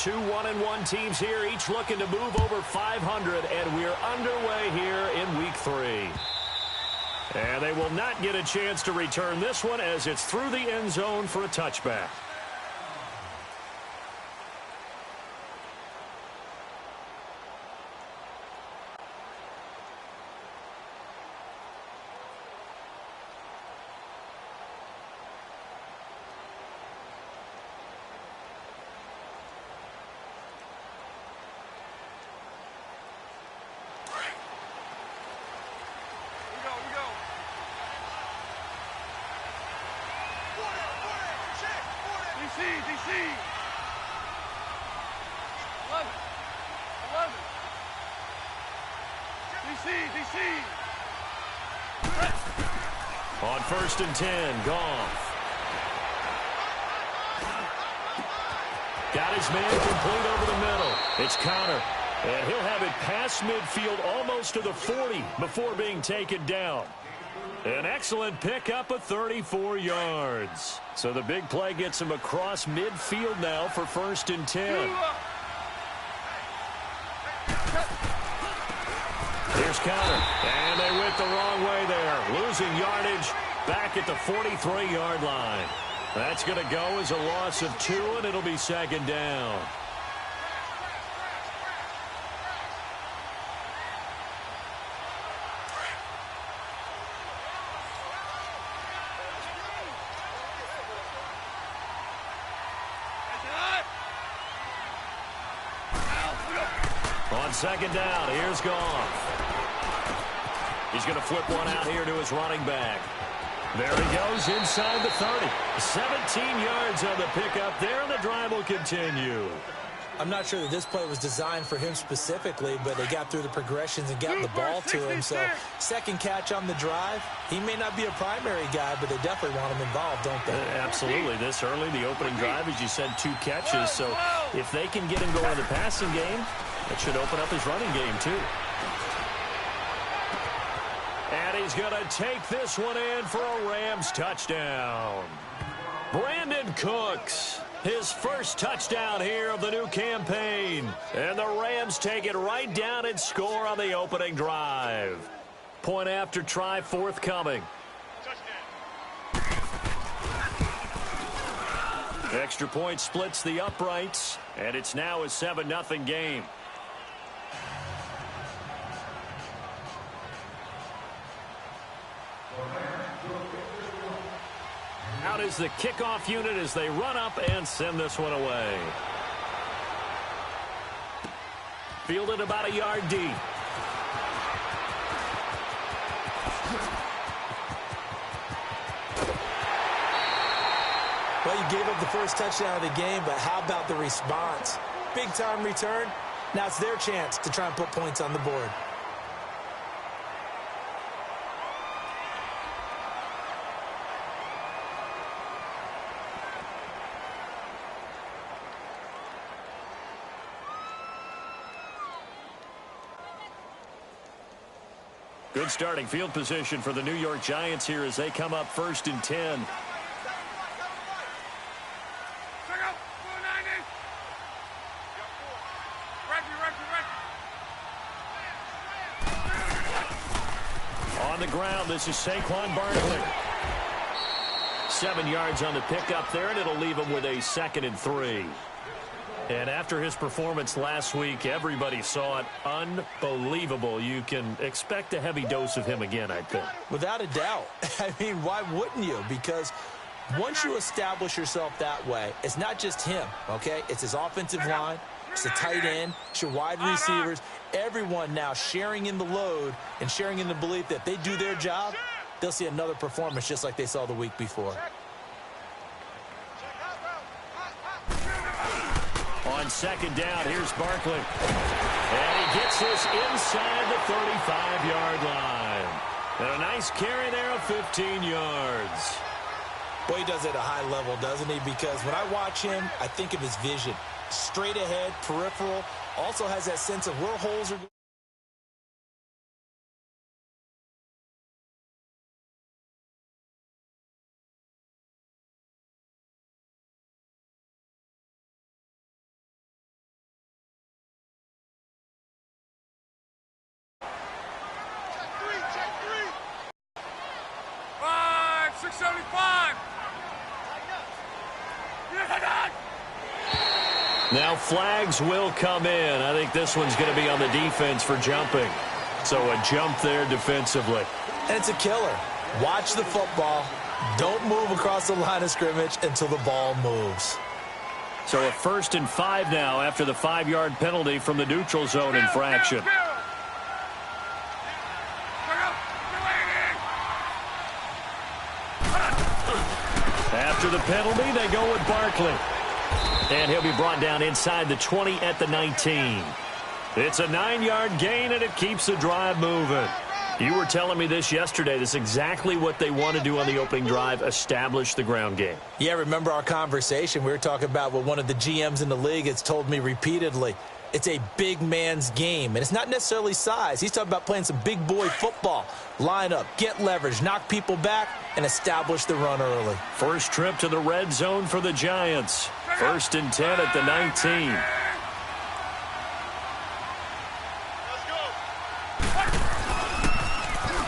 Two 1-1 teams here, each looking to move over 500, and we're underway here in week 3. And they will not get a chance to return this one as it's through the end zone for a touchback. On 1st and 10, Goff. Got his man complete over the middle. It's Connor. And he'll have it past midfield almost to the 40 before being taken down. An excellent pickup of 34 yards. So the big play gets him across midfield now for 1st and 10. Here's Connor. And they went the wrong way there. Losing yardage back at the 43-yard line. That's going to go as a loss of 2, and it'll be 2nd down. On 2nd down, here's Goff. He's going to flip one out here to his running back. There he goes inside the 30. 17 yards on the pickup there, and the drive will continue. I'm not sure that this play was designed for him specifically, but they got through the progressions and got the ball to him. So, second catch on the drive. He may not be a primary guy, but they definitely want him involved, don't they? Absolutely. This early, the opening drive, as you said, 2 catches. So, if they can get him going in the passing game, it should open up his running game, too. And he's going to take this one in for a Rams touchdown. Brandon Cooks, his first touchdown here of the new campaign. And the Rams take it right down and score on the opening drive. Point after try forthcoming. Extra point splits the uprights, and it's now a 7-0 game. Out is the kickoff unit as they run up and send this one away. Fielded about a yard deep. Well, you gave up the first touchdown of the game, but how about the response? Big-time return. Now it's their chance to try and put points on the board. Good starting field position for the New York Giants here as they come up 1st and 10. On the ground, this is Saquon Barkley. 7 yards on the pickup there, and it'll leave him with a 2nd and 3. And after his performance last week, everybody saw it. Unbelievable. You can expect a heavy dose of him again, I think. Without a doubt. I mean, why wouldn't you? Because once you establish yourself that way, it's not just him, okay? It's his offensive line. It's the tight end. It's your wide receivers. Everyone now sharing in the load and sharing in the belief that they do their job, they'll see another performance just like they saw the week before. On 2nd down, here's Barkley. And he gets this inside the 35-yard line. And a nice carry there of 15 yards. Boy, he does it at a high level, doesn't he? Because when I watch him, I think of his vision. Straight ahead, peripheral. Also has that sense of where holes are going. 75. Now flags will come in. I think this one's going to be on the defense for jumping. So a jump there defensively. And it's a killer. Watch the football. Don't move across the line of scrimmage until the ball moves. So a 1st and 5 now after the 5-yard penalty from the neutral zone infraction. After the penalty, they go with Barkley. And he'll be brought down inside the 20 at the 19. It's a 9-yard gain, and it keeps the drive moving. You were telling me this yesterday. This is exactly what they want to do on the opening drive, establish the ground game. Yeah, remember our conversation? We were talking about what one of the GMs in the league has told me repeatedly. It's a big man's game, and it's not necessarily size. He's talking about playing some big boy football. Line up, get leverage, knock people back, and establish the run early. First trip to the red zone for the Giants. 1st and 10 at the 19.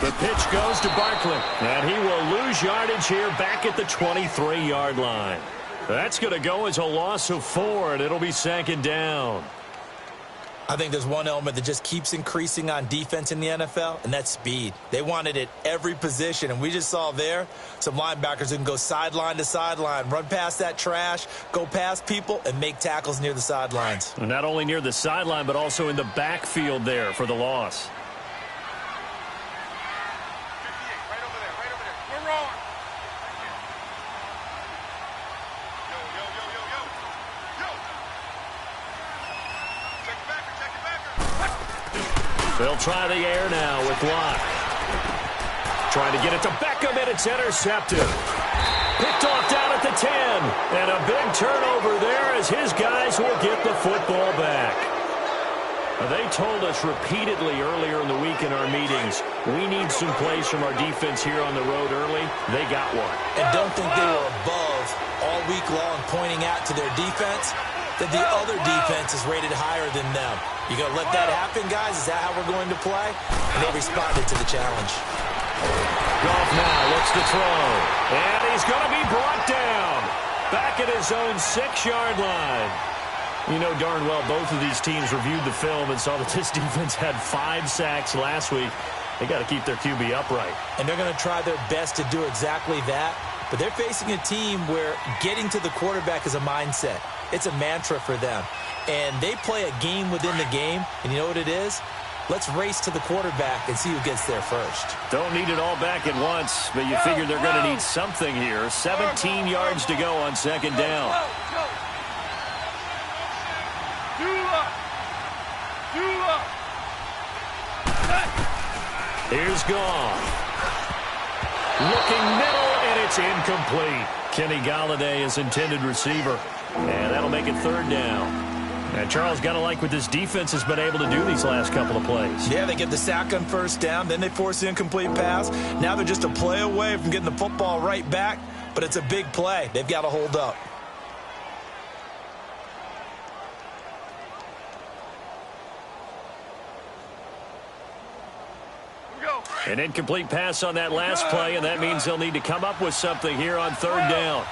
The pitch goes to Barkley, and he will lose yardage here back at the 23-yard line. That's going to go as a loss of 4, and it'll be 2nd down. I think there's one element that just keeps increasing on defense in the NFL, and that's speed. They want it at every position, and we just saw there some linebackers who can go sideline to sideline, run past that trash, go past people, and make tackles near the sidelines. And not only near the sideline, but also in the backfield there for the loss. They'll try the air now with Locke. Trying to get it to Beckham, and it's intercepted. Picked off down at the 10. And a big turnover there as his guys will get the football back. They told us repeatedly earlier in the week in our meetings, we need some plays from our defense here on the road early. They got one. And don't think they were above all week long pointing out to their defense that the other defense is rated higher than them. You going to let that happen, guys? Is that how we're going to play? And they responded to the challenge. Goff now looks to throw. And he's going to be brought down. Back at his own 6-yard line. You know darn well both of these teams reviewed the film and saw that this defense had 5 sacks last week. They got to keep their QB upright. And they're going to try their best to do exactly that. But they're facing a team where getting to the quarterback is a mindset. It's a mantra for them. And they play a game within the game. And you know what it is? Let's race to the quarterback and see who gets there first. Don't need it all back at once, but you figure they're going to need something here. 17 yards to go on 2nd down. Here's Goff. Looking middle, and it's incomplete. Kenny Galladay is intended receiver. And that'll make it 3rd down. And Charles, got to like what this defense has been able to do these last couple of plays. Yeah, they get the sack on 1st down, then they force the incomplete pass. Now they're just a play away from getting the football right back, but it's a big play. They've got to hold up. An incomplete pass on that last play, and that means they'll need to come up with something here on 3rd down.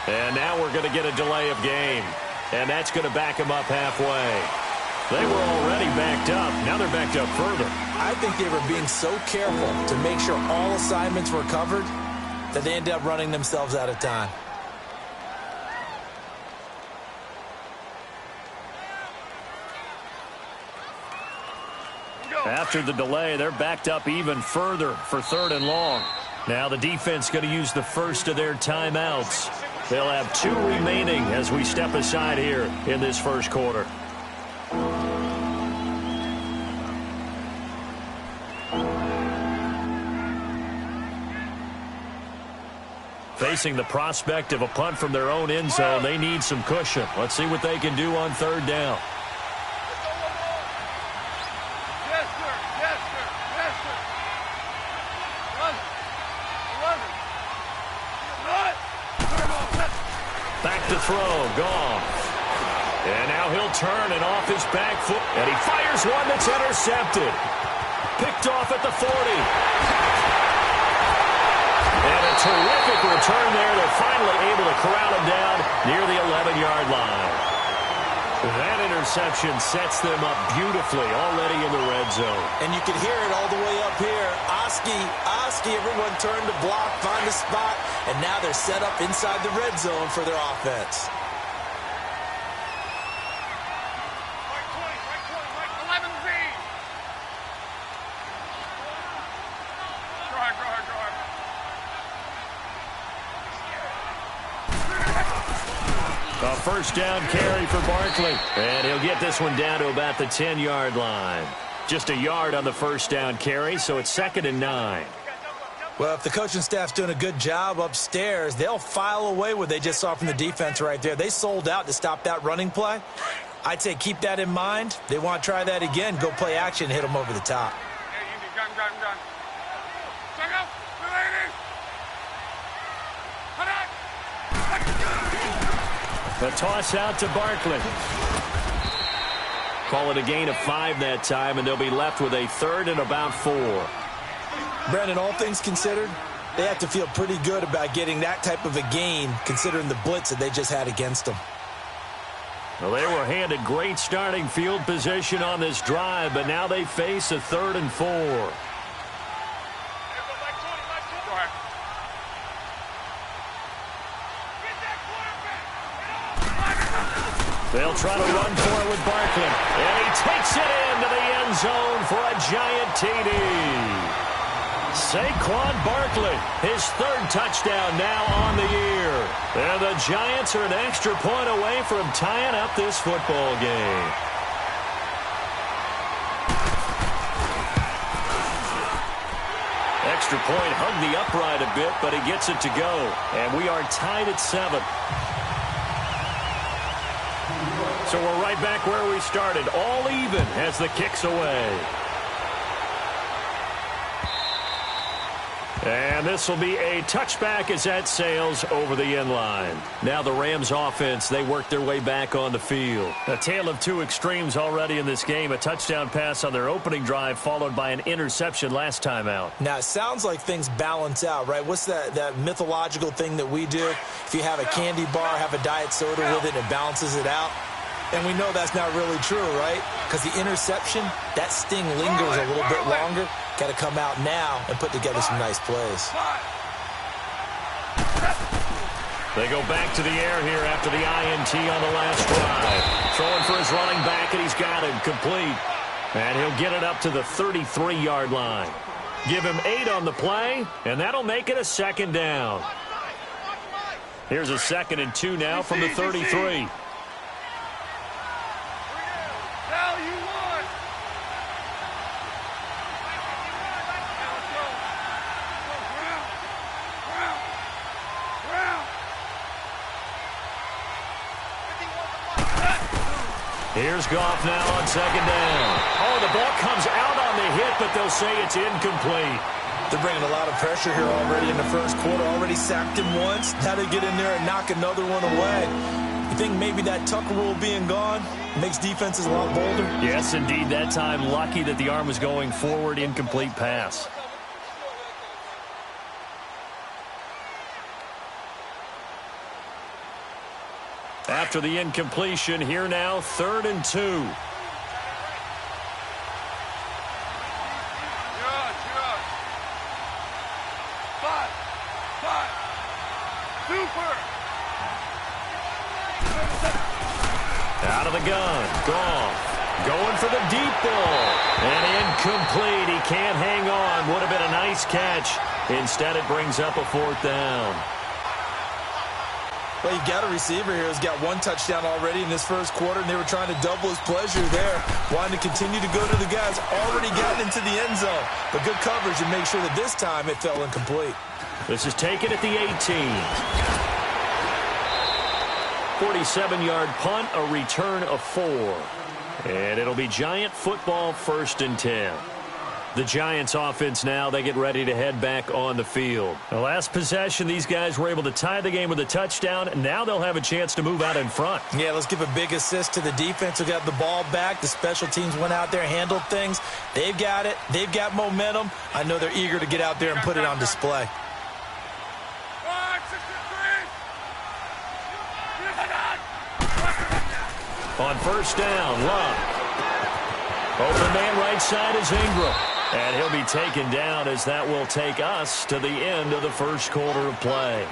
And now we're going to get a delay of game. And that's going to back them up halfway. They were already backed up. Now they're backed up further. I think they were being so careful to make sure all assignments were covered that they ended up running themselves out of time. After the delay, they're backed up even further for 3rd and long. Now the defense going to use the first of their timeouts. They'll have 2 remaining as we step aside here in this first quarter. Facing the prospect of a punt from their own end zone, they need some cushion. Let's see what they can do on 3rd down. to throw. Gone. And now he'll turn and off his back foot. And he fires one that's intercepted. Picked off at the 40. And a terrific return there. They're finally able to corral him down near the 11-yard line. That interception sets them up beautifully already in the red zone. And you can hear it all the way up here. Oski, everyone turned to block, find the spot, and now they're set up inside the red zone for their offense. A first down carry for Barkley. And he'll get this one down to about the 10-yard line. Just a yard on the first down carry, so it's 2nd and 9. Well, if the coaching staff's doing a good job upstairs, they'll file away what they just saw from the defense right there. They sold out to stop that running play. I'd say keep that in mind. They want to try that again. Go play action, hit them over the top. The toss out to Barkley. Call it a gain of 5 that time, and they'll be left with a 3rd and about 4. Brandon, all things considered, they have to feel pretty good about getting that type of a gain, considering the blitz that they just had against them. Well, they were handed great starting field position on this drive, but now they face a 3rd and 4. They'll try to run for it with Barkley. And he takes it into the end zone for a giant TD. Saquon Barkley, his 3rd touchdown now on the year. And the Giants are an extra point away from tying up this football game. Extra point hugged the upright a bit, but he gets it to go. And we are tied at 7. So we're right back where we started, all even as the kick's away. And this will be a touchback as that sails over the end line. Now the Rams offense, they work their way back on the field. A tale of two extremes already in this game. A touchdown pass on their opening drive followed by an interception last time out. Now, it sounds like things balance out, right? What's that mythological thing that we do? If you have a candy bar, have a diet soda with it, it balances it out. And we know that's not really true, right? Because the interception, that sting lingers a little bit longer. Got to come out now and put together some nice plays. They go back to the air here after the INT on the last drive. Throwing for his running back, and he's got him complete. And he'll get it up to the 33-yard line. Give him 8 on the play, and that'll make it a 2nd down. Here's a 2nd and 2 now from the 33. Here's Goff now on 2nd down. Oh, the ball comes out on the hit, but they'll say it's incomplete. They're bringing a lot of pressure here already in the first quarter. Already sacked him once. Now they get in there and knock another one away. You think maybe that Tucker rule being gone makes defenses a lot bolder? Yes, indeed. That time, lucky that the arm was going forward, incomplete pass. After the incompletion, here now, 3rd and 2. Out of the gun, Goff going for the deep ball. And incomplete, he can't hang on. Would have been a nice catch. Instead, it brings up a 4th down. Well, you got a receiver here who's got 1 touchdown already in this first quarter, and they were trying to double his pleasure there, wanting to continue to go to the guys already gotten into the end zone. But good coverage to make sure that this time it fell incomplete. This is taken at the 18. 47-yard punt, a return of 4. And it'll be Giant football, 1st and 10. The Giants offense now, they get ready to head back on the field. The last possession, these guys were able to tie the game with a touchdown. Now they'll have a chance to move out in front. Yeah, let's give a big assist to the defense who got the ball back. The special teams went out there, handled things. They've got it. They've got momentum. I know they're eager to get out there and put it on display. On first down, Love. Open man right side is Ingram. And he'll be taken down as that will take us to the end of the first quarter of play.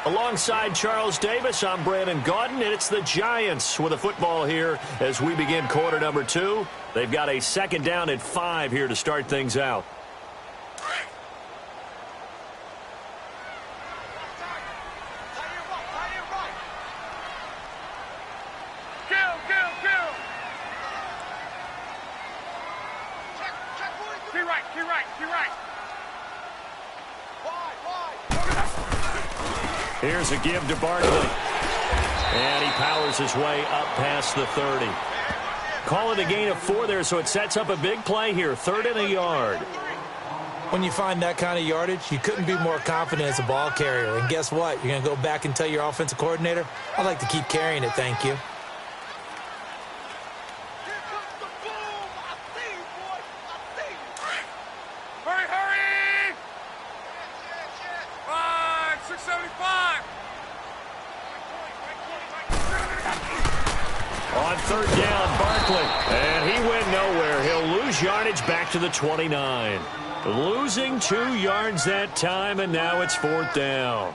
Alongside Charles Davis, I'm Brandon Gaudin, and it's the Giants with a football here as we begin quarter number 2. They've got a second down at 5 here to start things out. Here's a give to Barkley. And he powers his way up past the 30. Call it a gain of 4 there, so it sets up a big play here. 3rd and a yard. When you find that kind of yardage, you couldn't be more confident as a ball carrier. And guess what? You're going to go back and tell your offensive coordinator, I'd like to keep carrying it, thank you. On 3rd down, Barkley. And he went nowhere. He'll lose yardage back to the 29. Losing 2 yards that time, and now it's 4th down.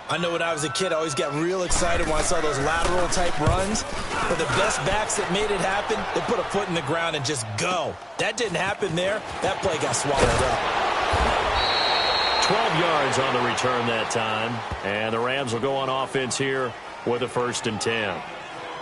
I know when I was a kid, I always got real excited when I saw those lateral-type runs. But the best backs that made it happen, they put a foot in the ground and just go. That didn't happen there. That play got swallowed up. 12 yards on the return that time. And the Rams will go on offense here with a 1st and 10.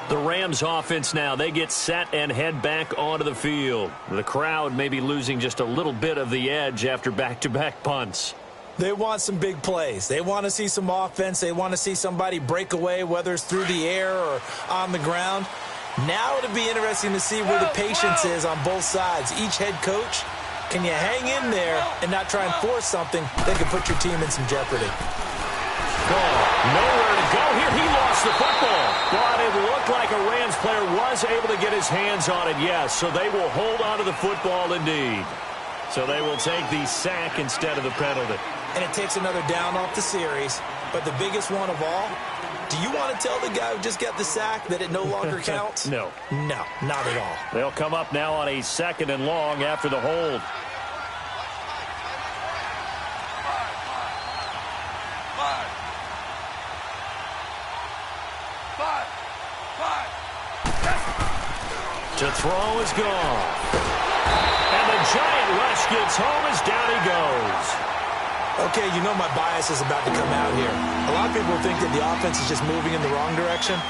The Rams offense now, they get set and head back onto the field. The crowd may be losing just a little bit of the edge after back-to-back punts. They want some big plays. They want to see some offense. They want to see somebody break away, whether it's through the air or on the ground. Now it'll be interesting to see where the patience is on both sides. Each head coach, can you hang in there and not try and force something that could put your team in some jeopardy? Nowhere to go here. He lost the football. But it looked like a Rams player was able to get his hands on it, yes. So they will hold on to the football indeed. So they will take the sack instead of the penalty. And it takes another down off the series. But the biggest one of all, do you want to tell the guy who just got the sack that it no longer counts? No. No, not at all. They'll come up now on a 2nd and long after the hold. To throw is gone. And the giant rush gets home as down he goes. Okay, you know my bias is about to come out here. A lot of people think that the offense is just moving in the wrong direction.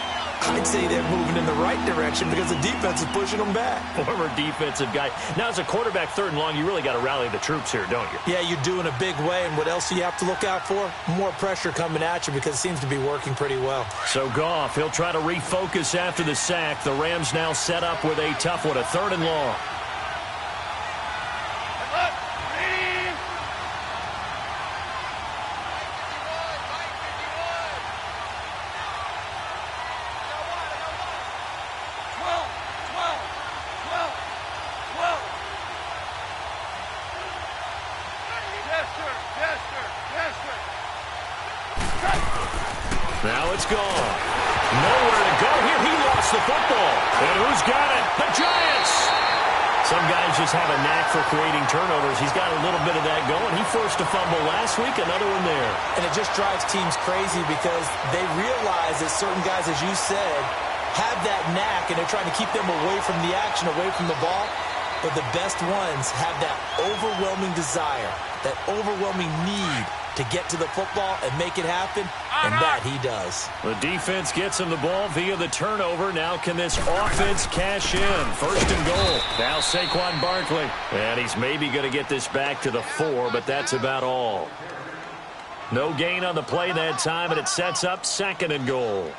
I'd say they're moving in the right direction because the defense is pushing them back. Former defensive guy. Now, as a quarterback, 3rd and long, you really got to rally the troops here, don't you? Yeah, you do in a big way. And what else do you have to look out for? More pressure coming at you because it seems to be working pretty well. So Goff, he'll try to refocus after the sack. The Rams now set up with a tough one, a 3rd and long. Now it's gone. Nowhere to go here. He lost the football. And who's got it? The Giants. Some guys just have a knack for creating turnovers. He's got a little bit of that going. He forced a fumble last week, another one there. And it just drives teams crazy because they realize that certain guys, as you said, have that knack, and they're trying to keep them away from the action, away from the ball. But the best ones have that overwhelming desire, that overwhelming need to get to the football and make it happen, and that he does. The defense gets him the ball via the turnover. Now can this offense cash in? 1st and goal. Now Saquon Barkley. And he's maybe going to get this back to the 4, but that's about all. No gain on the play that time, and it sets up 2nd and goal.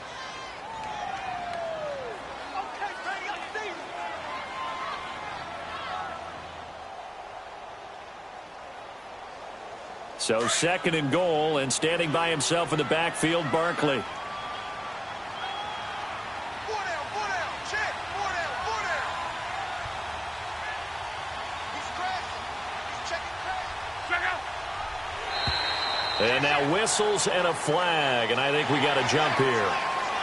So 2nd and goal, and standing by himself in the backfield, Barkley. And now whistles and a flag, and I think we got a jump here.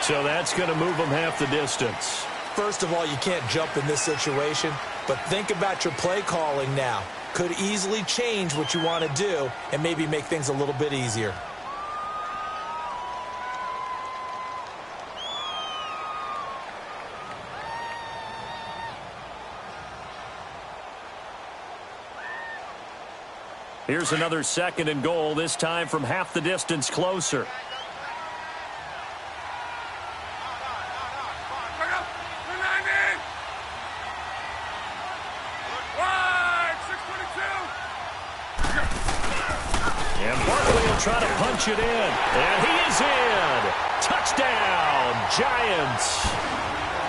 So that's going to move them half the distance. First of all, you can't jump in this situation, but think about your play calling now. Could easily change what you want to do and maybe make things a little bit easier. Here's another 2nd and goal, this time from half the distance closer. And Barkley will try to punch it in. And he is in. Touchdown, Giants.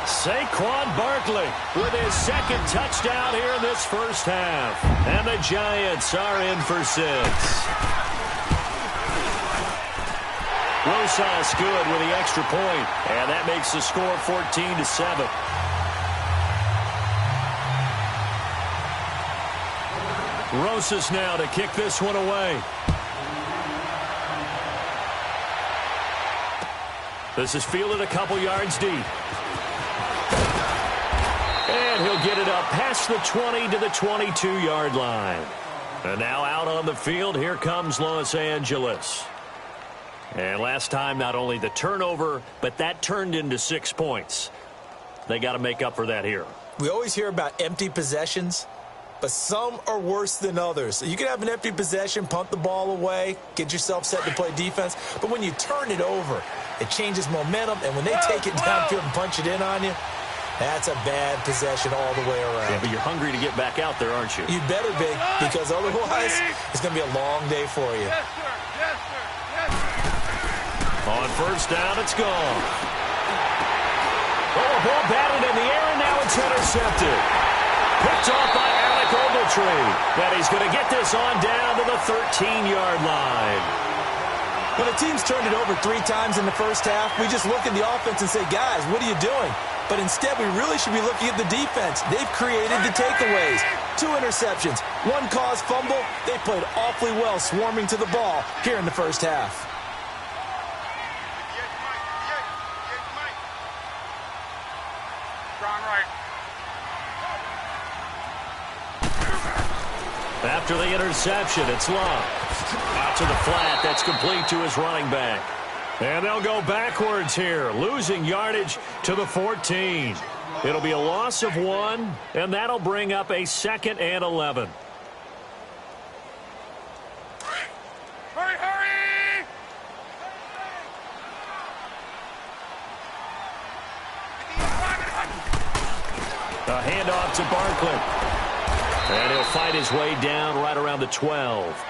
Saquon Barkley with his 2nd touchdown here in this first half. And the Giants are in for 6. Rosas good with the extra point. And that makes the score 14-7. Rosas now to kick this one away. This is fielded a couple yards deep. And he'll get it up past the 20 to the 22-yard line. And now out on the field, here comes Los Angeles. And last time, not only the turnover, but that turned into 6 points. They got to make up for that here. We always hear about empty possessions, but some are worse than others. You can have an empty possession, punt the ball away, get yourself set to play defense, but when you turn it over, it changes momentum, and when they take it downfield and punch it in on you, that's a bad possession all the way around. Yeah, but you're hungry to get back out there, aren't you? You better be, because otherwise it's going to be a long day for you. Yes, sir. Yes, sir. Yes, sir. On first down, it's gone. Oh, a ball batted in the air, and now it's intercepted. Picked off by Alec Ogletree. And he's going to get this on down to the 13-yard line. When a team's turned it over 3 times in the first half, we just look at the offense and say, guys, what are you doing? But instead, we really should be looking at the defense. They've created the takeaways. 2 interceptions, 1 caused fumble. They played awfully well swarming to the ball here in the first half. After the interception, it's Love. Out to the flat. That's complete to his running back. And they'll go backwards here, losing yardage to the 14. It'll be a loss of 1, and that'll bring up a 2nd and 11. Hurry, hurry! A handoff to Barkley. And he'll fight his way down right around the 12.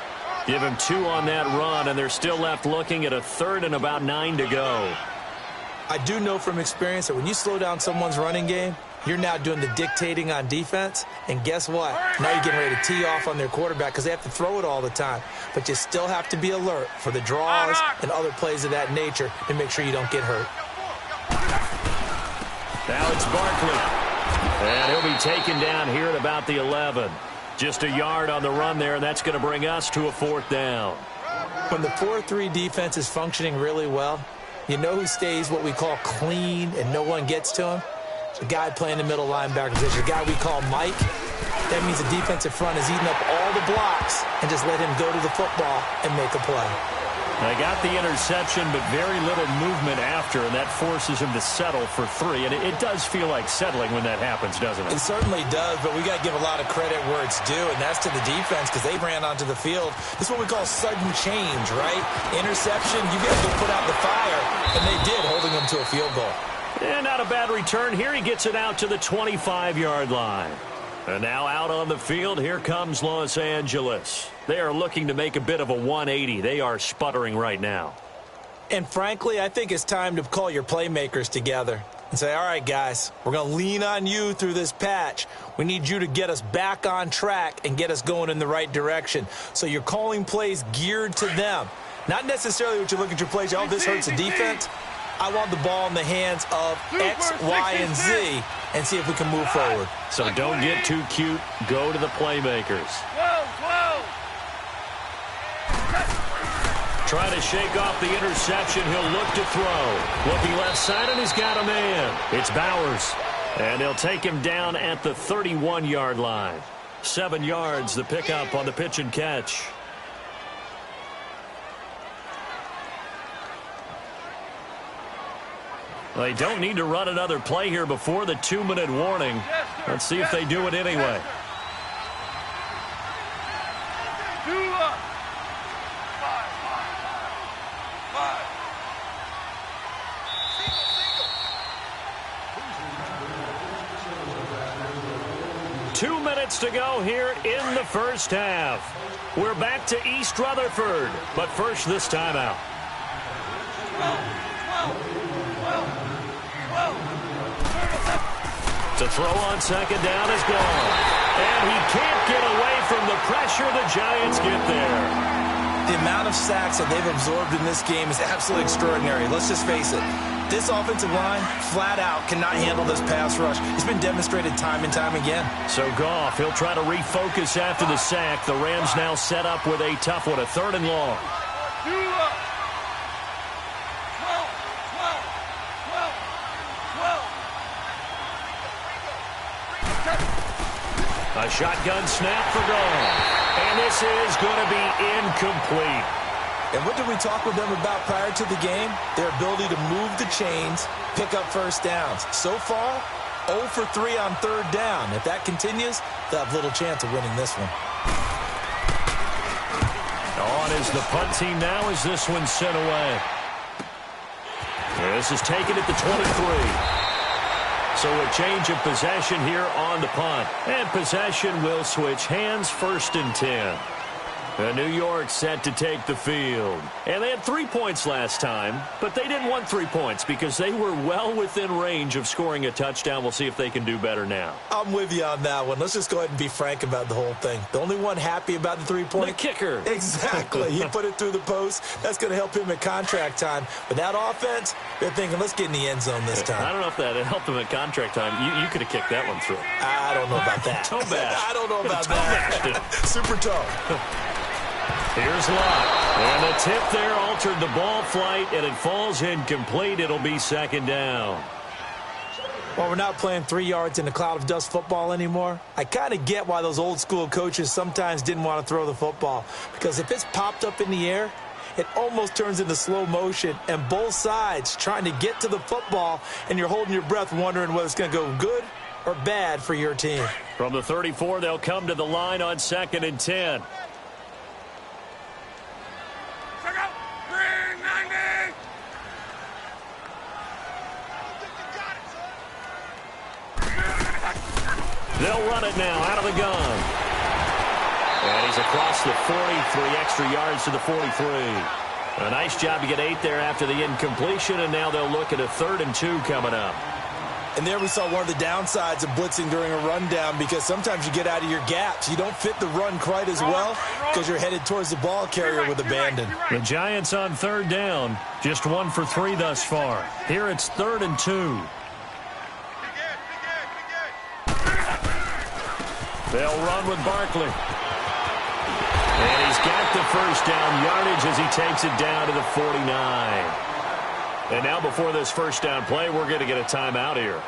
Give him 2 on that run, and they're still left looking at a 3rd and about 9 to go. I do know from experience that when you slow down someone's running game, you're now doing the dictating on defense. And guess what? Now you're getting ready to tee off on their quarterback because they have to throw it all the time. But you still have to be alert for the draws and other plays of that nature to make sure you don't get hurt. Now it's Barkley. And he'll be taken down here at about the 11. Just a yard on the run there, and that's going to bring us to a 4th down. When the 4-3 defense is functioning really well, you know who stays what we call clean and no one gets to him? The guy playing the middle linebacker position, the guy we call Mike. That means the defensive front is eating up all the blocks and just let him go to the football and make a play. They got the interception, but very little movement after, and that forces him to settle for 3. And it does feel like settling when that happens, doesn't it? It certainly does, but we got to give a lot of credit where it's due, and that's to the defense because they ran onto the field. This is what we call sudden change, right? Interception, you got to go put out the fire, and they did, holding them to a field goal. And not a bad return. Here he gets it out to the 25-yard line. And now out on the field, here comes Los Angeles. They are looking to make a bit of a 180. They are sputtering right now. And frankly, I think it's time to call your playmakers together. and say, all right, guys, we're going to lean on you through this patch. We need you to get us back on track and get us going in the right direction. So you're calling plays geared to them. Not necessarily what you look at your plays, oh, this hurts the defense. I want the ball in the hands of X, Y, and Z and see if we can move forward. So don't get too cute. Go to the playmakers. Try to shake off the interception. He'll look to throw. Looking left side, and he's got a man. It's Bowers. And they'll take him down at the 31-yard line. 7 yards, the pickup on the pitch and catch. They don't need to run another play here before the 2-minute warning. Let's see if they do it anyway. Two minutes to go here in the first half. We're back to East Rutherford, but first this timeout. To throw on second down is gone. And he can't get away from the pressure. The Giants get there. The amount of sacks that they've absorbed in this game is absolutely extraordinary. Let's just face it. This offensive line, flat out, cannot handle this pass rush. It's been demonstrated time and time again. So Goff, he'll try to refocus after the sack. The Rams now set up with a tough one, a 3rd and long. A shotgun snap for Goff. And this is going to be incomplete. And what did we talk with them about prior to the game? Their ability to move the chains, pick up first downs. So far, 0 for 3 on 3rd down. If that continues, they'll have little chance of winning this one. On is the punt team now as this one's sent away. This is taken at the 23. So a change of possession here on the punt. And possession will switch hands, 1st and 10. New York set to take the field. And they had 3 points last time, but they didn't want 3 points because they were well within range of scoring a touchdown. We'll see if they can do better now. I'm with you on that one. Let's just go ahead and be frank about the whole thing. The only one happy about the 3-point? The kicker. Exactly. He put it through the post. That's going to help him at contract time. But that offense, they're thinking, let's get in the end zone this time. I don't know if that helped him at contract time. You could have kicked that one through. I don't know about that. Toe bash. I don't know about that. Super toe. Here's Lott. And the tip there altered the ball flight, and it falls incomplete. It'll be 2nd down. Well, we're not playing 3 yards in a cloud of dust football anymore. I kind of get why those old school coaches sometimes didn't want to throw the football. Because if it's popped up in the air, it almost turns into slow motion, and both sides trying to get to the football, and you're holding your breath wondering whether it's going to go good or bad for your team. From the 34, they'll come to the line on 2nd and 10. They'll run it now out of the gun. And he's across the 40, 3 extra yards to the 43. A nice job to get 8 there after the incompletion, and now they'll look at a 3rd and 2 coming up. And there we saw one of the downsides of blitzing during a rundown, because sometimes you get out of your gaps. You don't fit the run quite as well because you're headed towards the ball carrier with abandon. The Giants on 3rd down, just 1 for 3 thus far. Here it's 3rd and 2. They'll run with Barkley. And he's got the 1st down yardage as he takes it down to the 49. And now before this 1st down play, we're going to get a timeout here,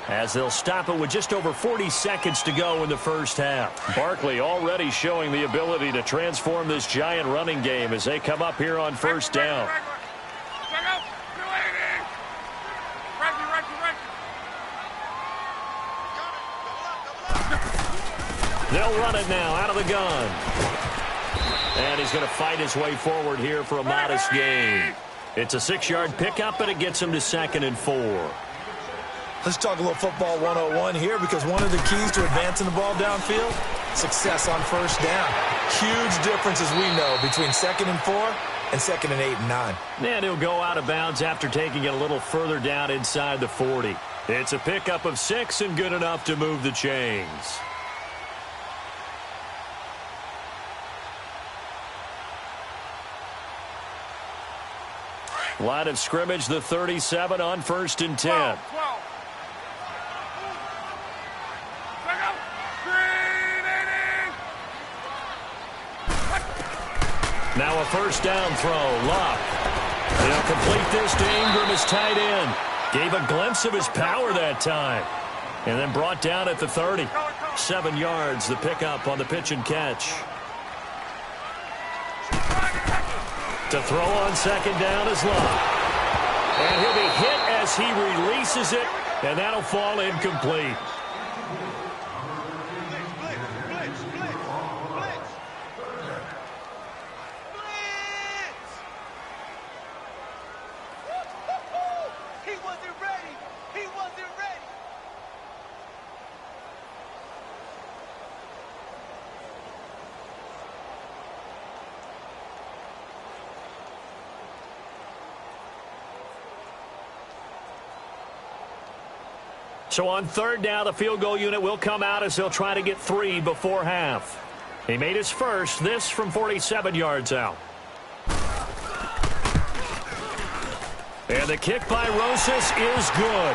as they'll stop it with just over 40 seconds to go in the first half. Barkley already showing the ability to transform this Giant running game as they come up here on 1st down. They'll run it now out of the gun. And he's going to fight his way forward here for a modest gain. It's a 6-yard pickup, and it gets him to 2nd and 4. Let's talk a little football 101 here, because one of the keys to advancing the ball downfield, success on 1st down. Huge difference, as we know, between 2nd and 4 and 2nd and 8 and 9. And he'll go out of bounds after taking it a little further down inside the 40. It's a pickup of 6 and good enough to move the chains. Line of scrimmage, the 37 on 1st and 10. 12. Now a first down throw. Luck. He'll complete this to Ingram, his tight end. Gave a glimpse of his power that time. And then brought down at the 30. 7 yards, the pickup on the pitch and catch. To throw on 2nd down is Luck. And he'll be hit as he releases it, and that'll fall incomplete. So on 3rd down, the field goal unit will come out as they'll try to get 3 before half. He made his first, this from 47 yards out. And the kick by Rosas is good.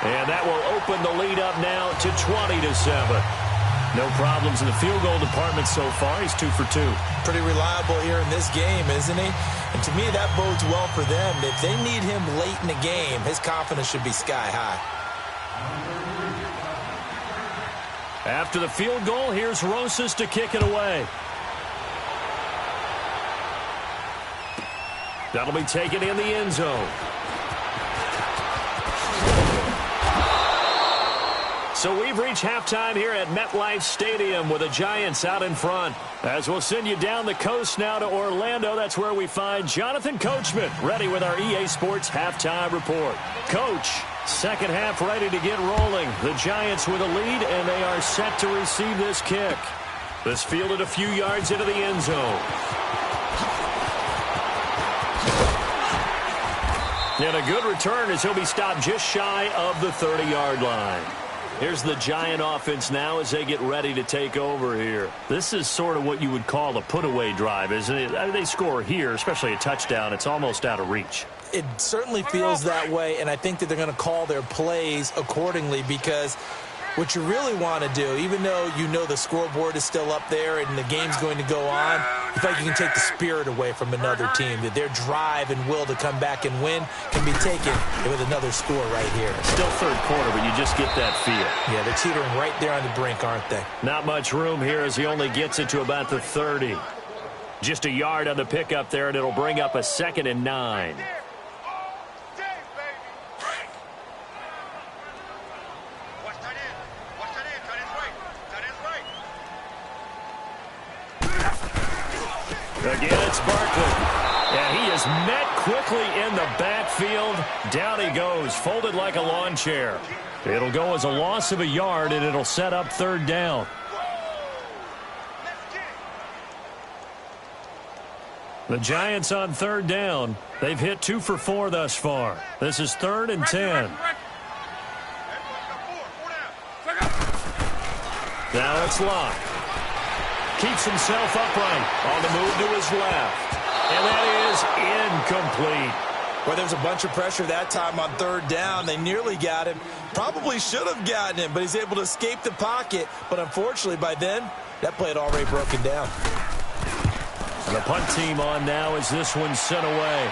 And that will open the lead up now to 20-7. No problems in the field goal department so far. He's 2 for 2. Pretty reliable here in this game, isn't he? And to me, that bodes well for them. If they need him late in the game, his confidence should be sky high. After the field goal, here's Rosas to kick it away. That'll be taken in the end zone. So we've reached halftime here at MetLife Stadium with the Giants out in front. As we'll send you down the coast now to Orlando, that's where we find Jonathan Coachman ready with our EA Sports halftime report. Coach, second half ready to get rolling. The Giants with a lead, and they are set to receive this kick. This fielded a few yards into the end zone. And a good return as he'll be stopped just shy of the 30-yard line. Here's the Giant offense now as they get ready to take over here. This is sort of what you would call a put-away drive, isn't it? They score here, especially a touchdown. It's almost out of reach. It certainly feels that way, and I think that they're going to call their plays accordingly because what you really want to do, even though you know the scoreboard is still up there and the game's going to go on, you feel like you can take the spirit away from another team, that their drive and will to come back and win can be taken with another score right here. Still third quarter, but you just get that feel. Yeah, they're teetering right there on the brink, aren't they? Not much room here as he only gets it to about the 30. Just a yard on the pickup there, and it'll bring up a 2nd and 9. Again, it's Barkley. And he is met quickly in the backfield. Down he goes, folded like a lawn chair. It'll go as a loss of a yard, and it'll set up 3rd down. The Giants on 3rd down. They've hit 2 for 4 thus far. This is 3rd and 10. Now it's Luck. Keeps himself upright on the move to his left. And that is incomplete. Well, there was a bunch of pressure that time on 3rd down. They nearly got him. Probably should have gotten him, but he's able to escape the pocket. But unfortunately, by then, that play had already broken down. And the punt team on now as this one's sent away.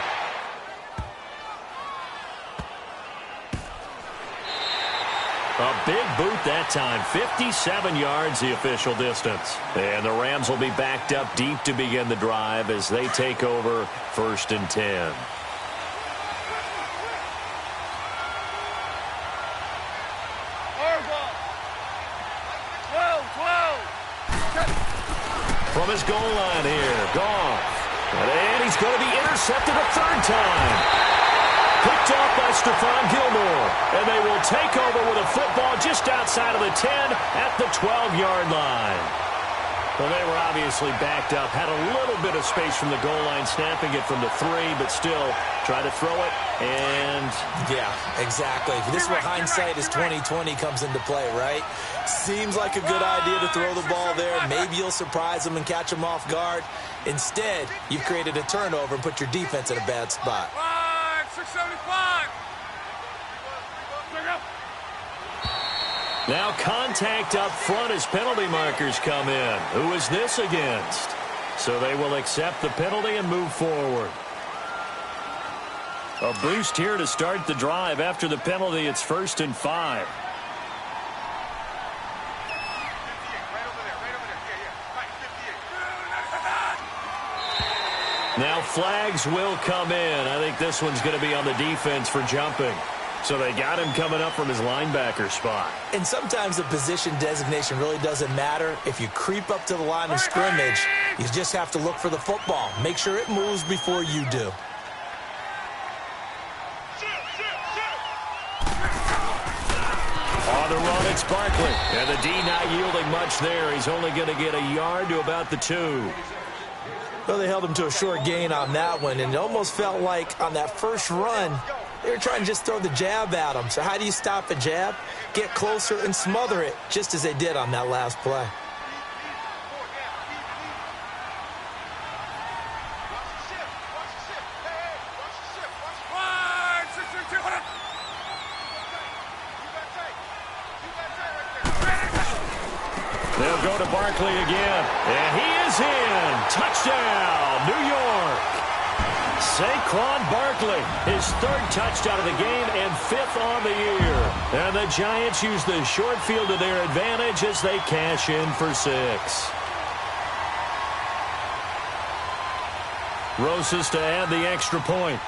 A big boot that time. 57 yards the official distance. And the Rams will be backed up deep to begin the drive as they take over 1st and 10. From his goal line here, Goff. And he's going to be intercepted a 3rd time. Picked off by Stephon Gilmore. And they will take over with a football just outside of the 10 at the 12-yard line. Well, they were obviously backed up, had a little bit of space from the goal line, snapping it from the 3, but still try to throw it, and... Yeah, exactly. This is where hindsight is 20/20 comes into play, right? Seems like a good idea to throw the ball there. Maybe you'll surprise them and catch them off guard. Instead, you've created a turnover and put your defense in a bad spot. 675. Now contact up front as penalty markers come in. Who is this against? So they will accept the penalty and move forward. A boost here to start the drive. After the penalty, it's 1st and 5. Now flags will come in. I think this one's going to be on the defense for jumping. So they got him coming up from his linebacker spot. And sometimes the position designation really doesn't matter. If you creep up to the line of scrimmage, you just have to look for the football. Make sure it moves before you do. On the run, it's Barkley. And the D not yielding much there. He's only going to get a yard to about the 2. Well, they held him to a short gain on that one, and it almost felt like on that first run, they were trying to just throw the jab at him. So how do you stop a jab? Get closer and smother it, just as they did on that last play. They'll go to Barkley again, and he is in. Touchdown, New York. Saquon Barkley, his 3rd touchdown of the game and 5th on the year. And the Giants use the short field to their advantage as they cash in for 6. Rosas to add the extra point.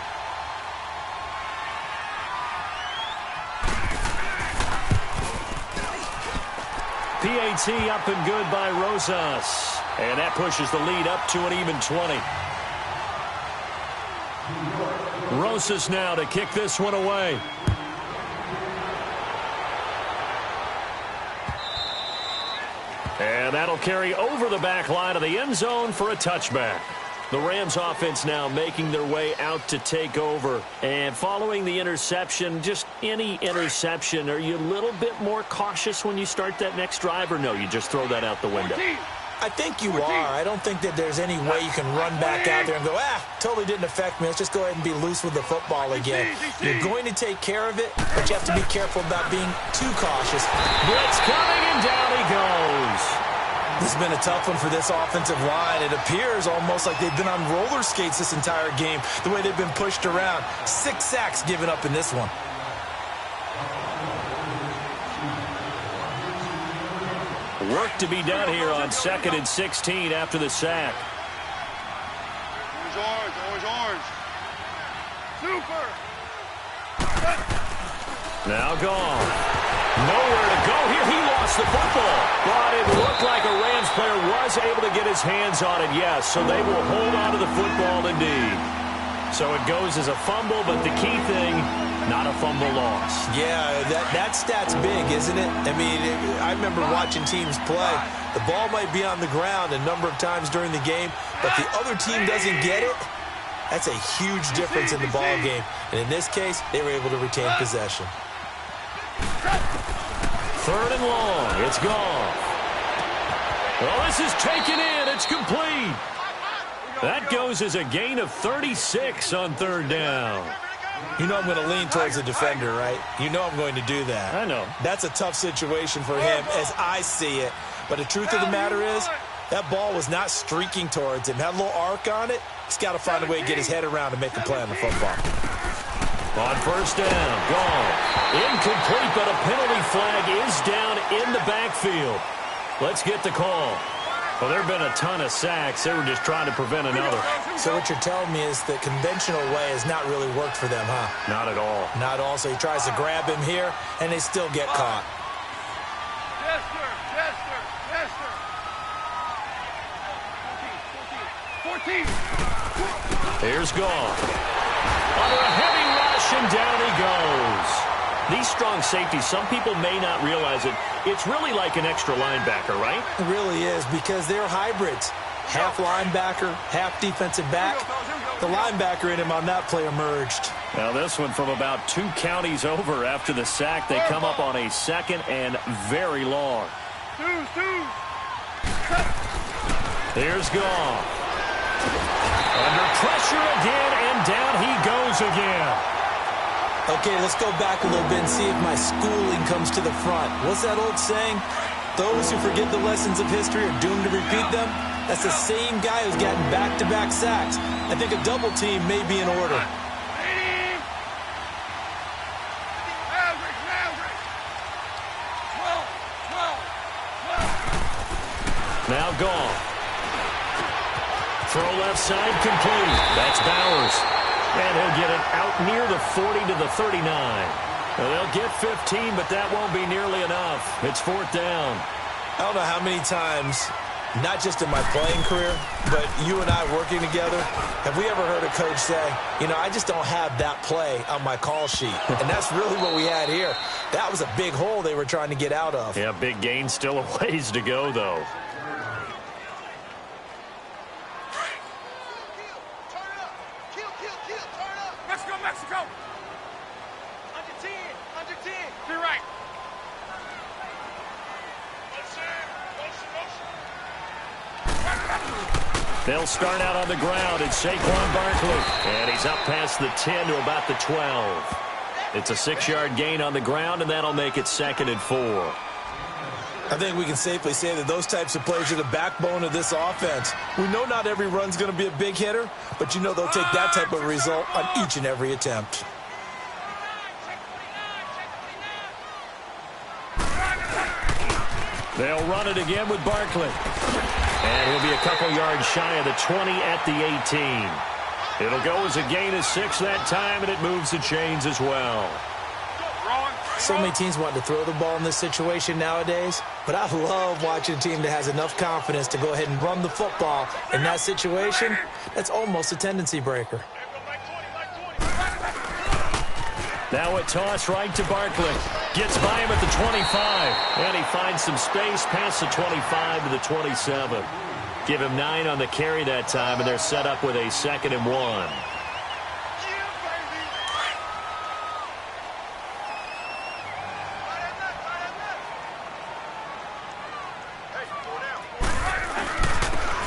PAT up and good by Rosas. And that pushes the lead up to an even 20. Rosas now to kick this one away. And that'll carry over the back line of the end zone for a touchback. The Rams offense now making their way out to take over. And following the interception, just any interception, are you a little bit more cautious when you start that next drive, or no, you just throw that out the window? I think you are. I don't think that there's any way you can run back out there and go, totally didn't affect me. Let's just go ahead and be loose with the football again. You're going to take care of it, but you have to be careful about being too cautious. Blitz coming, and down he goes. This has been a tough one for this offensive line. It appears almost like they've been on roller skates this entire game, the way they've been pushed around. 6 sacks given up in this one. Work to be done here on 2nd and 16 after the sack. Orange. Super. Now gone. Nowhere to go here. He lost the football. But it looked like a Rams player was able to get his hands on it, yes. So they will hold on to the football indeed. So it goes as a fumble, but the key thing, not a fumble loss. Yeah, that stat's big, isn't it? I mean, I remember watching teams play. The ball might be on the ground a number of times during the game, but the other team doesn't get it. That's a huge difference in the ball game. And in this case, they were able to retain possession. 3rd and long. It's gone. Well, this is taken in. It's complete. That goes as a gain of 36 on 3rd down. You know I'm going to lean towards the defender, right? You know I'm going to do that. I know. That's a tough situation for him as I see it. But the truth of the matter is, that ball was not streaking towards him. Had a little arc on it. He's got to find a way to get his head around and make a play on the football. On 1st down, gone. Incomplete, but a penalty flag is down in the backfield. Let's get the call. Well, there have been a ton of sacks. They were just trying to prevent another. So what you're telling me is the conventional way has not really worked for them, huh? Not at all. Not all. So he tries to grab him here, and they still get caught. Yes, sir. Yes, sir. Yes, sir. 14. Here's gone. Under a heavy rush, and down he goes. These strong safeties, some people may not realize it, it's really like an extra linebacker, right? It really is, because they're hybrids. Half linebacker, half defensive back. The linebacker in him on that play emerged. Now this one from about 2 counties over after the sack. They come up on a 2nd and very long. Here's Goff. Under pressure again, and down he goes again. Okay, let's go back a little bit and see if my schooling comes to the front. What's that old saying? Those who forget the lessons of history are doomed to repeat them. That's the same guy who's gotten back-to-back sacks. I think a double team may be in order. Now Goff. Throw left side complete. That's Bowers. And he'll get it out near the 40 to the 39. Well, they'll get 15, but that won't be nearly enough. It's 4th down. I don't know how many times, not just in my playing career, but you and I working together, have we ever heard a coach say, you know, I just don't have that play on my call sheet. And that's really what we had here. That was a big hole they were trying to get out of. Yeah, big gain, still a ways to go, though. They'll start out on the ground. It's Saquon Barkley. And he's up past the 10 to about the 12. It's a 6-yard gain on the ground, and that'll make it 2nd and 4. I think we can safely say that those types of plays are the backbone of this offense. We know not every run's going to be a big hitter, but you know they'll take that type of result on each and every attempt. They'll run it again with Barkley. And he'll be a couple yards shy of the 20 at the 18. It'll go as a gain of 6 that time, and it moves the chains as well. So many teams want to throw the ball in this situation nowadays, but I love watching a team that has enough confidence to go ahead and run the football. In that situation, that's almost a tendency breaker. Now a toss right to Barkley. Gets by him at the 25. And he finds some space past the 25 to the 27. Give him 9 on the carry that time, and they're set up with a 2nd and 1.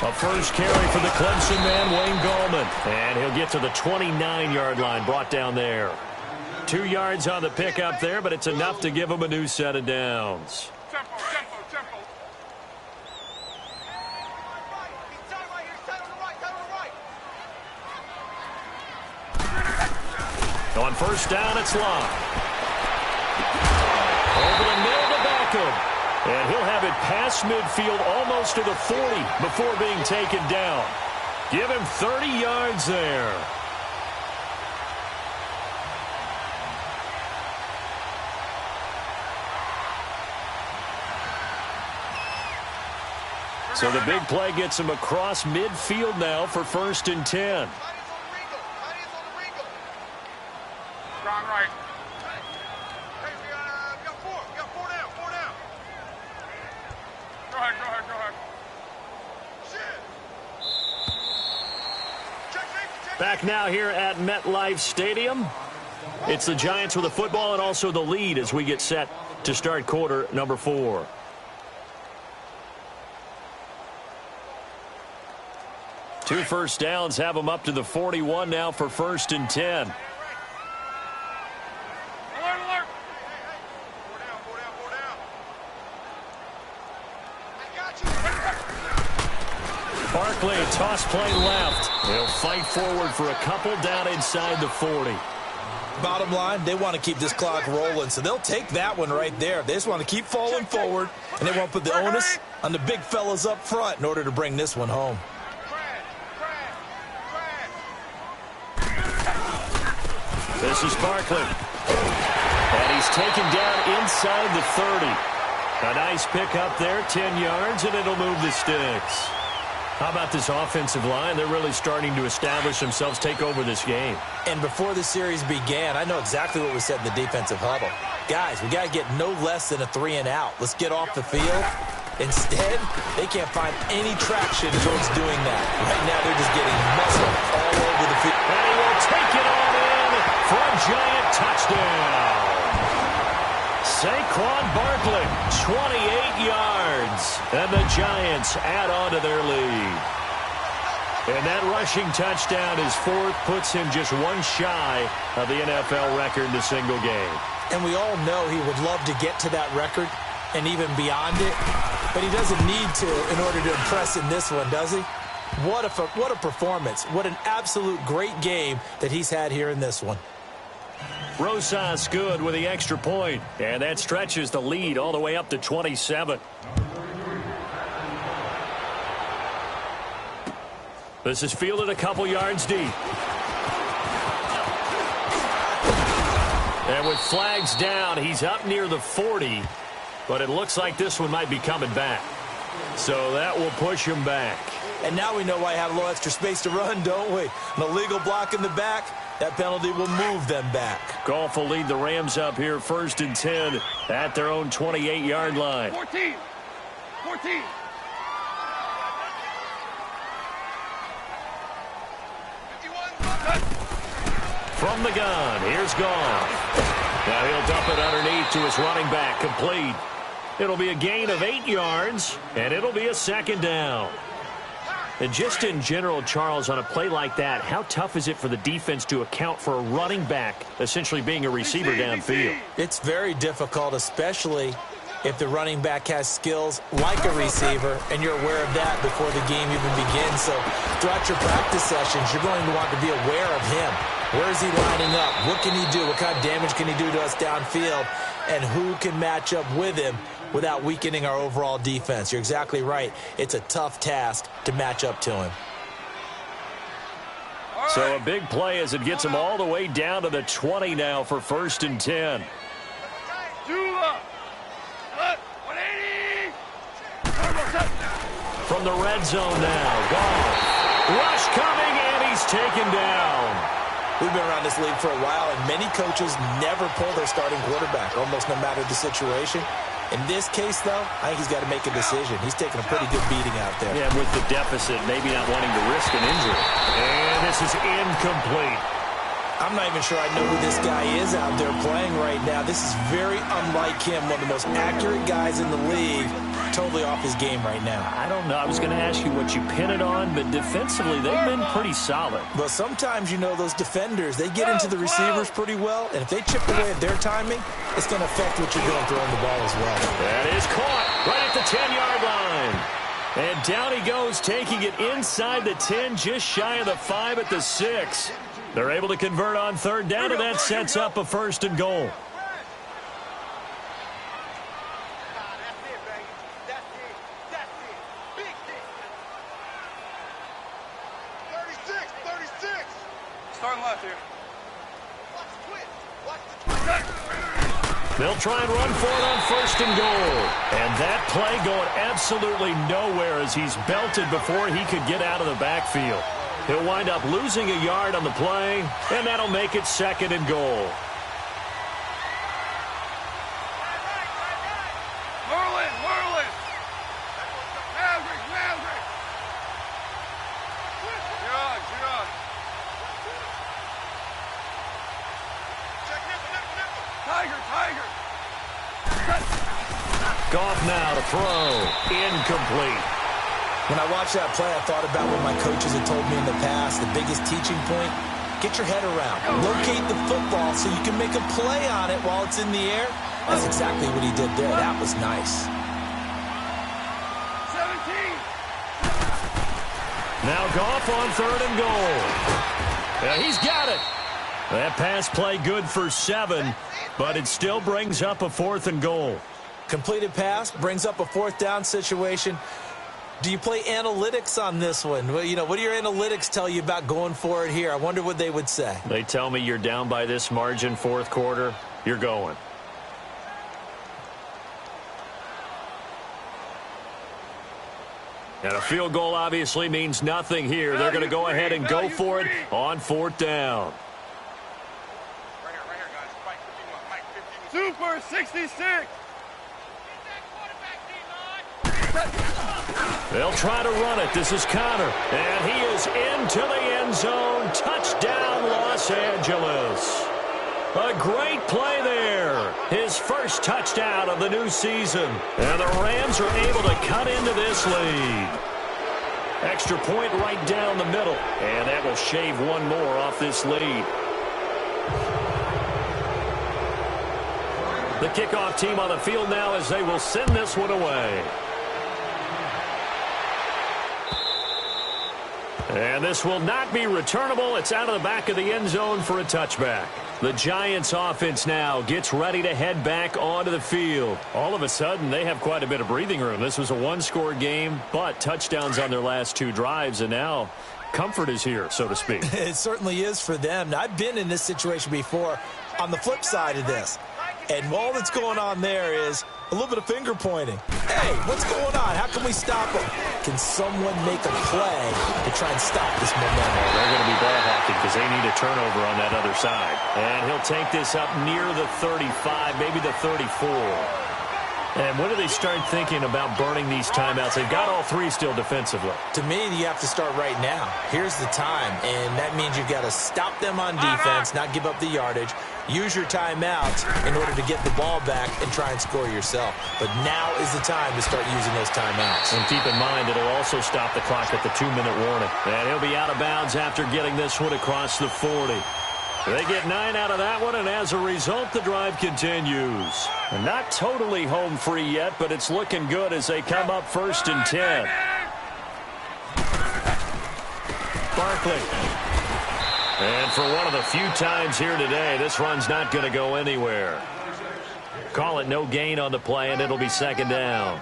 A first carry for the Clemson man, Wayne Gallman. And he'll get to the 29-yard line, brought down there. 2 yards on the pickup there, but it's enough to give him a new set of downs. On first down, it's Locke. Over the middle to Beckham. And he'll have it past midfield almost to the 40 before being taken down. Give him 30 yards there. So the big play gets him across midfield now for 1st and 10. Strong right. Hey, we got 4. We got 4 down. 4 down. Go ahead. Shit. Back now here at MetLife Stadium. It's the Giants with the football and also the lead as we get set to start quarter number 4. Two first downs have them up to the 41 now for 1st and 10. Alert. 4 down. I got you. Barkley, toss play left. He'll fight forward for a couple down inside the 40. Bottom line, they want to keep this clock rolling, so they'll take that one right there. They just want to keep falling forward, and they won't put the onus on the big fellas up front in order to bring this one home. This is Barkley. And he's taken down inside the 30. A nice pick up there, 10 yards, and it'll move the sticks. How about this offensive line? They're really starting to establish themselves, take over this game. And before the series began, I know exactly what we said in the defensive huddle. Guys, we got to get no less than a 3-and-out. Let's get off the field. Instead, they can't find any traction towards doing that. Right now, they're just getting muscle all over the field. And he will take it all in for a giant touchdown. Saquon Barkley, 28 yards. And the Giants add on to their lead. And that rushing touchdown, his fourth, puts him just one shy of the NFL record in a single game. And we all know he would love to get to that record and even beyond it. But he doesn't need to in order to impress in this one, does he? What a performance. What an absolute great game that he's had here in this one. Rosas good with the extra point, and that stretches the lead all the way up to 27. This is fielded a couple yards deep. And with flags down, he's up near the 40, but it looks like this one might be coming back. So that will push him back. And now we know why I have a little extra space to run, don't we? An illegal block in the back. That penalty will move them back. Goff will lead the Rams up here 1st and 10 at their own 28-yard line. 14. From the gun, here's Goff. Now he'll dump it underneath to his running back, complete. It'll be a gain of 8 yards, and it'll be a 2nd down. And just in general, Charles, on a play like that, how tough is it for the defense to account for a running back essentially being a receiver downfield? It's very difficult, especially if the running back has skills like a receiver, and you're aware of that before the game even begins. So throughout your practice sessions, you're going to want to be aware of him. Where is he lining up? What can he do? What kind of damage can he do to us downfield? And who can match up with him without weakening our overall defense? You're exactly right. It's a tough task to match up to him. So a big play as it gets him all the way down to the 20 now for 1st and 10. From the red zone now, Goff. Rush coming, and he's taken down. We've been around this league for a while, and many coaches never pull their starting quarterback, almost no matter the situation. In this case, though, I think he's got to make a decision. He's taking a pretty good beating out there. Yeah, with the deficit, maybe not wanting to risk an injury. And this is incomplete. I'm not even sure I know who this guy is out there playing right now. This is very unlike him, one of the most accurate guys in the league. Totally off his game right now. I don't know. I was going to ask you what you pin it on, but defensively, they've been pretty solid. But sometimes, you know, those defenders, they get into the receivers pretty well, and if they chip away at their timing, it's going to affect what you're doing throwing the ball as well. That is caught right at the 10-yard line. And down he goes, taking it inside the 10, just shy of the 5 at the 6. They're able to convert on 3rd down, and that sets up a 1st and goal. They'll try and run for it on 1st and goal. And that play going absolutely nowhere as he's belted before he could get out of the backfield. He'll wind up losing a yard on the play, and that'll make it 2nd and goal. Merlin. Maverick. You're on. Tiger. Goff now to throw. Incomplete. When I watched that play, I thought about what my coaches had told me in the past. The biggest teaching point, get your head around. Locate the football so you can make a play on it while it's in the air. That's exactly what he did there. That was nice. 17. Now Goff on 3rd and goal. He's got it. That pass play good for 7, but it still brings up a 4th and goal. Completed pass brings up a 4th down situation. Do you play analytics on this one? Well, you know, what do your analytics tell you about going for it here? I wonder what they would say. They tell me you're down by this margin 4th quarter, you're going. And a field goal obviously means nothing here. They're going to go ahead and go for it on 4th down. Right here, guys. Super 66. They'll try to run it. This is Connor. And he is into the end zone. Touchdown, Los Angeles. A great play there. His first touchdown of the new season. And the Rams are able to cut into this lead. Extra point right down the middle. And that will shave one more off this lead. The kickoff team on the field now as they will send this one away. And this will not be returnable. It's out of the back of the end zone for a touchback. The Giants offense now gets ready to head back onto the field. All of a sudden, they have quite a bit of breathing room. This was a one-score game, but touchdowns on their last 2 drives, and now comfort is here, so to speak. It certainly is for them. Now, I've been in this situation before on the flip side of this. And all that's going on there is a little bit of finger pointing. Hey, what's going on? How can we stop them? Can someone make a play to try and stop this momentum? They're going to be ball hawking because they need a turnover on that other side. And he'll take this up near the 35, maybe the 34. And when do they start thinking about burning these timeouts? They've got all 3 still defensively. To me, you have to start right now. Here's the time, and that means you've got to stop them on defense, not give up the yardage. Use your timeouts in order to get the ball back and try and score yourself. But now is the time to start using those timeouts. And keep in mind, it'll also stop the clock at the 2-minute warning. And he'll be out of bounds after getting this one across the 40. They get 9 out of that one, and as a result, the drive continues. And not totally home free yet, but it's looking good as they come up 1st and 10. Barkley. And for one of the few times here today, this run's not going to go anywhere. Call it no gain on the play, and it'll be 2nd down.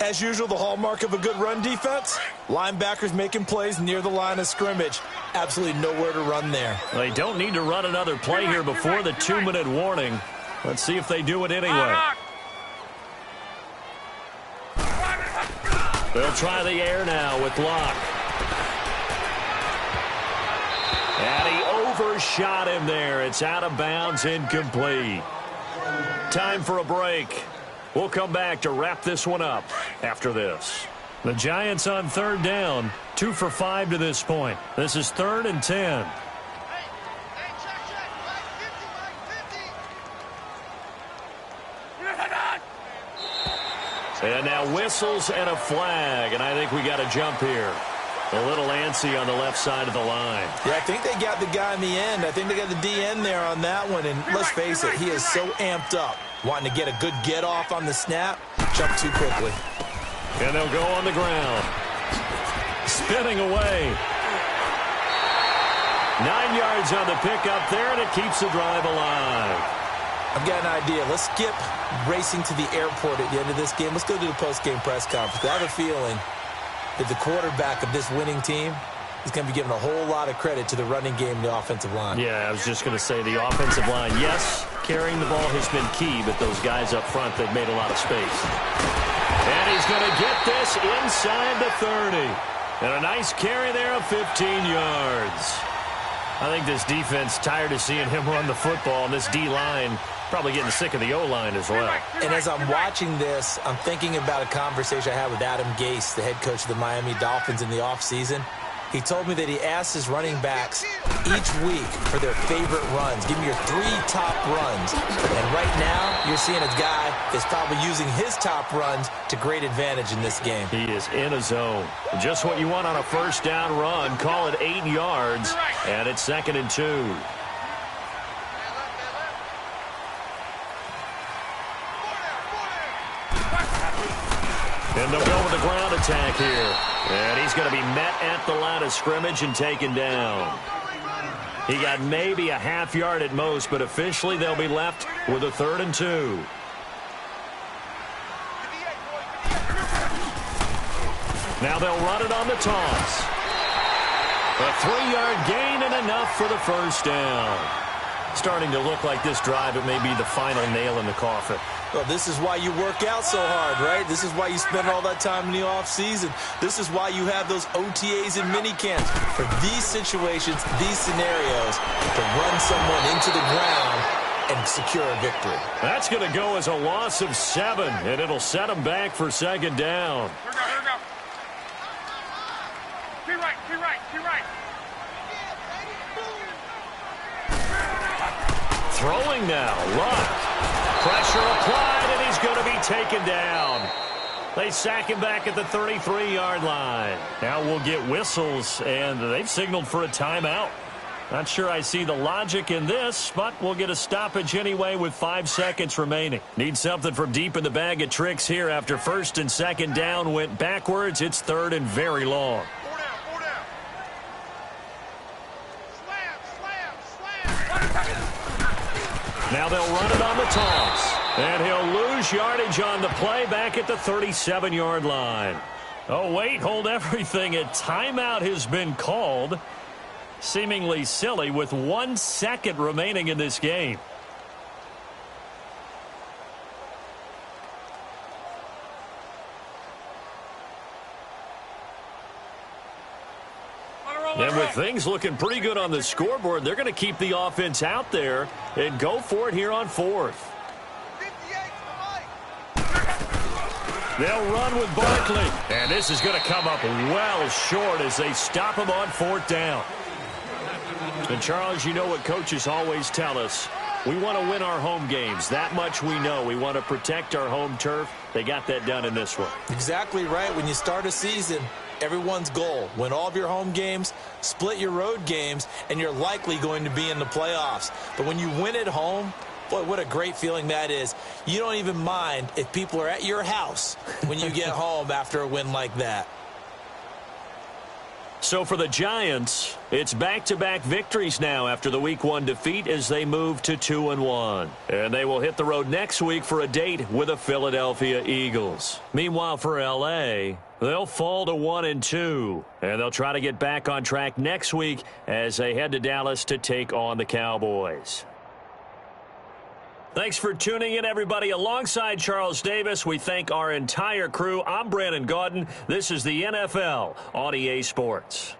As usual, the hallmark of a good run defense, linebackers making plays near the line of scrimmage. Absolutely nowhere to run there. They don't need to run another play here before the 2-minute warning. Let's see if they do it anyway. They'll try the air now with Locke. And he overshot him there. It's out of bounds, incomplete. Time for a break. We'll come back to wrap this one up after this. The Giants on 3rd down, 2 for 5 to this point. This is 3rd and 10. And now whistles and a flag, and I think we got a jump here. A little antsy on the left side of the line. Yeah, I think they got the guy in the end. I think they got the DN there on that one, and let's face it, he is so amped up, wanting to get a good get-off on the snap, jump too quickly. And they'll go on the ground. Spinning away. 9 yards on the pickup there, and it keeps the drive alive. I've got an idea. Let's skip racing to the airport at the end of this game. Let's go to the post-game press conference. I have a feeling that the quarterback of this winning team is going to be given a whole lot of credit to the running game and the offensive line. Yeah, I was just going to say the offensive line, yes, carrying the ball has been key, but those guys up front, they've made a lot of space. And he's going to get this inside the 30. And a nice carry there of 15 yards. I think this defense tired of seeing him run the football, and this D-line probably getting sick of the O-line as well. And as I'm watching this, I'm thinking about a conversation I had with Adam Gase, the head coach of the Miami Dolphins in the offseason. He told me that he asked his running backs each week for their favorite runs. Give me your 3 top runs. And right now, you're seeing a guy that's probably using his top runs to great advantage in this game. He is in a zone. Just what you want on a first down run. Call it 8 yards, and it's 2nd and 2. And they'll go with the ground attack here. And he's going to be met at the line of scrimmage and taken down. He got maybe a half yard at most, but officially they'll be left with a 3rd and 2. Now they'll run it on the toss. A 3-yard gain and enough for the first down. Starting to look like this drive, it may be the final nail in the coffin. Well, this is why you work out so hard, right? This is why you spend all that time in the offseason. This is why you have those OTAs and minicamps. For these situations, these scenarios, to run someone into the ground and secure a victory. That's going to go as a loss of 7, and it'll set them back for second down. Here we go, here we go. Key right, key right, key right. Throwing now, Luck. Pressure applied, and he's going to be taken down. They sack him back at the 33-yard line. Now we'll get whistles, and they've signaled for a timeout. Not sure I see the logic in this, but we'll get a stoppage anyway with 5 seconds remaining. Need something from deep in the bag of tricks here after first and second down went backwards. It's third and very long. Four down, four down. Slam. Now they'll run it on the toss. And he'll lose yardage on the play back at the 37-yard line. Oh, wait, hold everything. A timeout has been called. Seemingly silly with 1 second remaining in this game. And with things looking pretty good on the scoreboard, they're going to keep the offense out there and go for it here on 4th. They'll run with Barkley. And this is going to come up well short as they stop him on 4th down. And, Charles, you know what coaches always tell us. We want to win our home games. That much we know. We want to protect our home turf. They got that done in this one. Exactly right. When you start a season, everyone's goal, win all of your home games, split your road games, and you're likely going to be in the playoffs. But when you win at home, boy, what a great feeling that is. You don't even mind if people are at your house when you get home after a win like that. So for the Giants, it's back-to-back victories now after the Week 1 defeat as they move to 2-1. And they will hit the road next week for a date with the Philadelphia Eagles. Meanwhile, for L.A., they'll fall to 1-2. And they'll try to get back on track next week as they head to Dallas to take on the Cowboys. Thanks for tuning in, everybody. Alongside Charles Davis, we thank our entire crew. I'm Brandon Gaudin. This is the NFL on EA Sports.